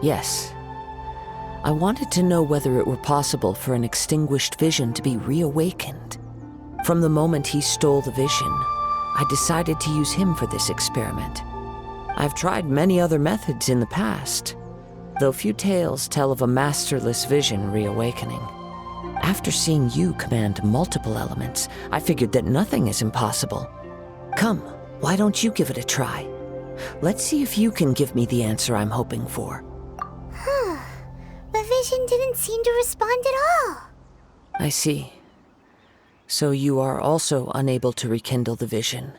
Yes. I wanted to know whether it were possible for an extinguished vision to be reawakened. From the moment he stole the vision, I decided to use him for this experiment. I've tried many other methods in the past, though few tales tell of a masterless vision reawakening. After seeing you command multiple elements, I figured that nothing is impossible. Come, why don't you give it a try? Let's see if you can give me the answer I'm hoping for. The vision didn't seem to respond at all. I see. So you are also unable to rekindle the vision.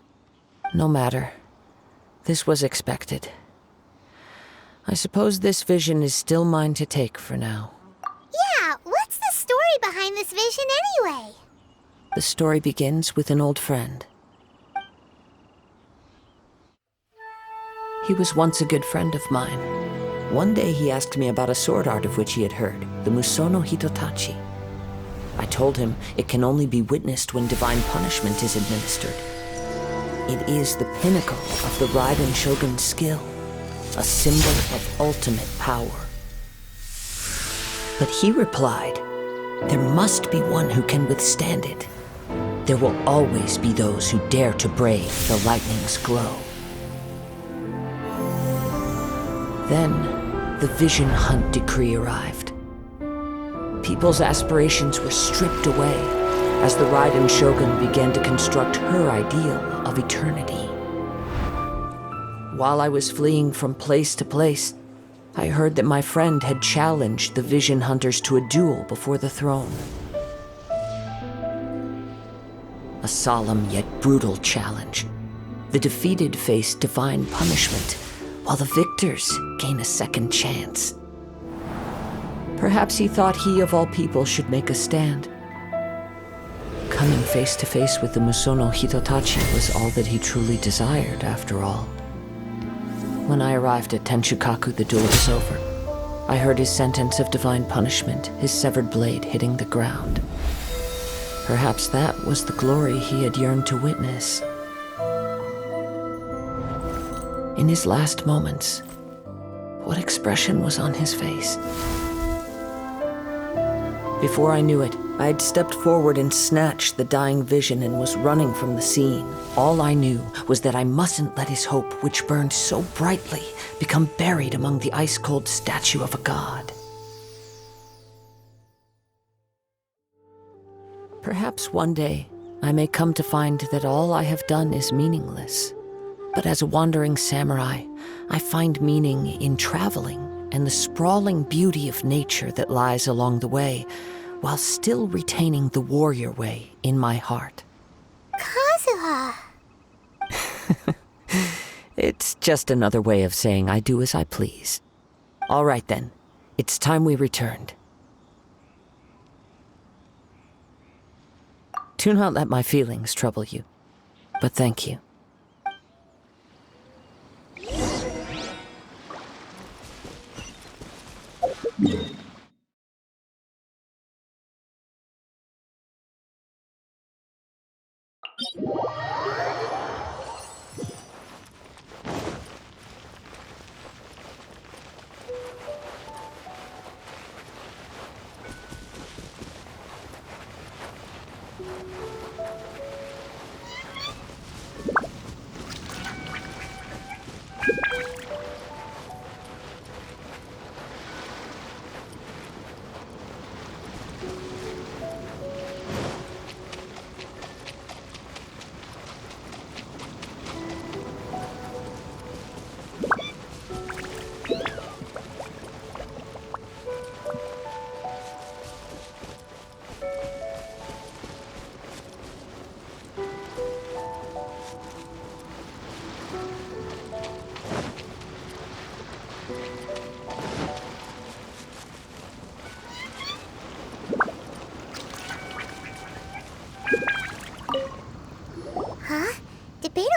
No matter. This was expected. I suppose this vision is still mine to take for now. Yeah, what's the story behind this vision anyway? The story begins with an old friend. He was once a good friend of mine. One day he asked me about a sword art of which he had heard, the Musono Hitotachi. I told him it can only be witnessed when divine punishment is administered. It is the pinnacle of the Raiden Shogun's skill, a symbol of ultimate power. But he replied, there must be one who can withstand it. There will always be those who dare to brave the lightning's glow. Then, the Vision Hunt decree arrived. People's aspirations were stripped away as the Raiden Shogun began to construct her ideal of eternity. While I was fleeing from place to place, I heard that my friend had challenged the Vision Hunters to a duel before the throne. A solemn yet brutal challenge. The defeated face divine punishment, while the victors gain a second chance. Perhaps he thought he of all people should make a stand. Coming face to face with the Musono Hitotachi was all that he truly desired, after all. When I arrived at Tenshukaku, the duel was over. I heard his sentence of divine punishment, his severed blade hitting the ground. Perhaps that was the glory he had yearned to witness. In his last moments, what expression was on his face? Before I knew it, I had stepped forward and snatched the dying vision and was running from the scene. All I knew was that I mustn't let his hope, which burned so brightly, become buried among the ice-cold statue of a god. Perhaps one day, I may come to find that all I have done is meaningless. But as a wandering samurai, I find meaning in traveling and the sprawling beauty of nature that lies along the way, while still retaining the warrior way in my heart. Kazuha! It's just another way of saying I do as I please. All right then, it's time we returned. Do not let my feelings trouble you, but thank you.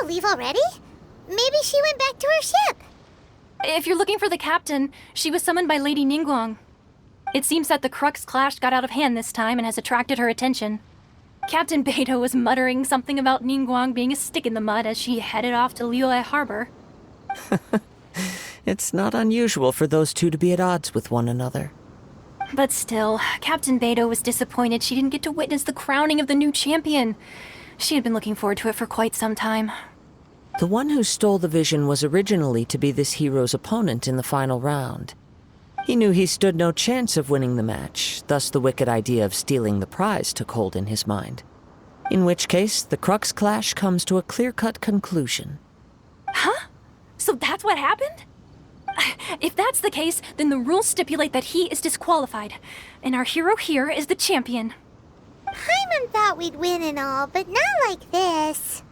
Leave already? Maybe she went back to her ship. If you're looking for the captain, she was summoned by Lady Ningguang. It seems that the Crux clash got out of hand this time and has attracted her attention. Captain Beto was muttering something about Ningguang being a stick in the mud as she headed off to Liyue Harbor. It's not unusual for those two to be at odds with one another. But still, Captain Beto was disappointed she didn't get to witness the crowning of the new champion. She had been looking forward to it for quite some time. The one who stole the vision was originally to be this hero's opponent in the final round. He knew he stood no chance of winning the match, thus the wicked idea of stealing the prize took hold in his mind. In which case, the Crux clash comes to a clear-cut conclusion. Huh? So that's what happened? If that's the case, then the rules stipulate that he is disqualified, and our hero here is the champion. Paimon thought we'd win and all, but not like this.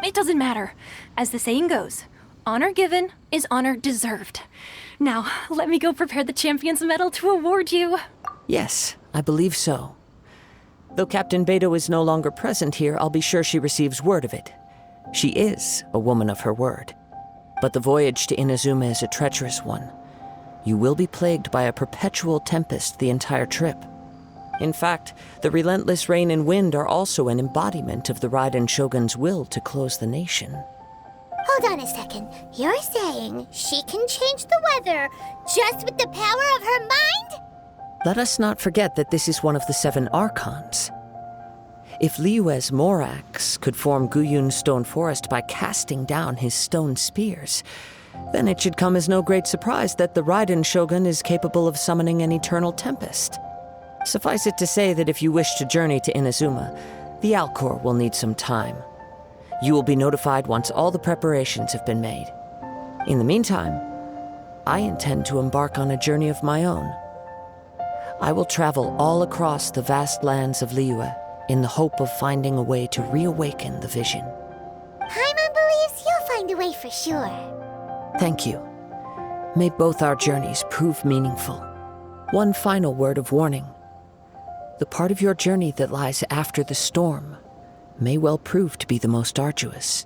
It doesn't matter. As the saying goes, honor given is honor deserved. Now, let me go prepare the champion's medal to award you. Yes, I believe so. Though Captain Beto is no longer present here, I'll be sure she receives word of it. She is a woman of her word. But the voyage to Inazuma is a treacherous one. You will be plagued by a perpetual tempest the entire trip. In fact, the relentless rain and wind are also an embodiment of the Raiden Shogun's will to close the nation. Hold on a second. You're saying she can change the weather just with the power of her mind? Let us not forget that this is one of the 7 Archons. If Liyue's Morax could form Guyun's stone forest by casting down his stone spears, then it should come as no great surprise that the Raiden Shogun is capable of summoning an eternal tempest. Suffice it to say that if you wish to journey to Inazuma, the Alcor will need some time. You will be notified once all the preparations have been made. In the meantime, I intend to embark on a journey of my own. I will travel all across the vast lands of Liyue in the hope of finding a way to reawaken the vision. Paimon believes you'll find a way for sure. Thank you. May both our journeys prove meaningful. One final word of warning. The part of your journey that lies after the storm may well prove to be the most arduous.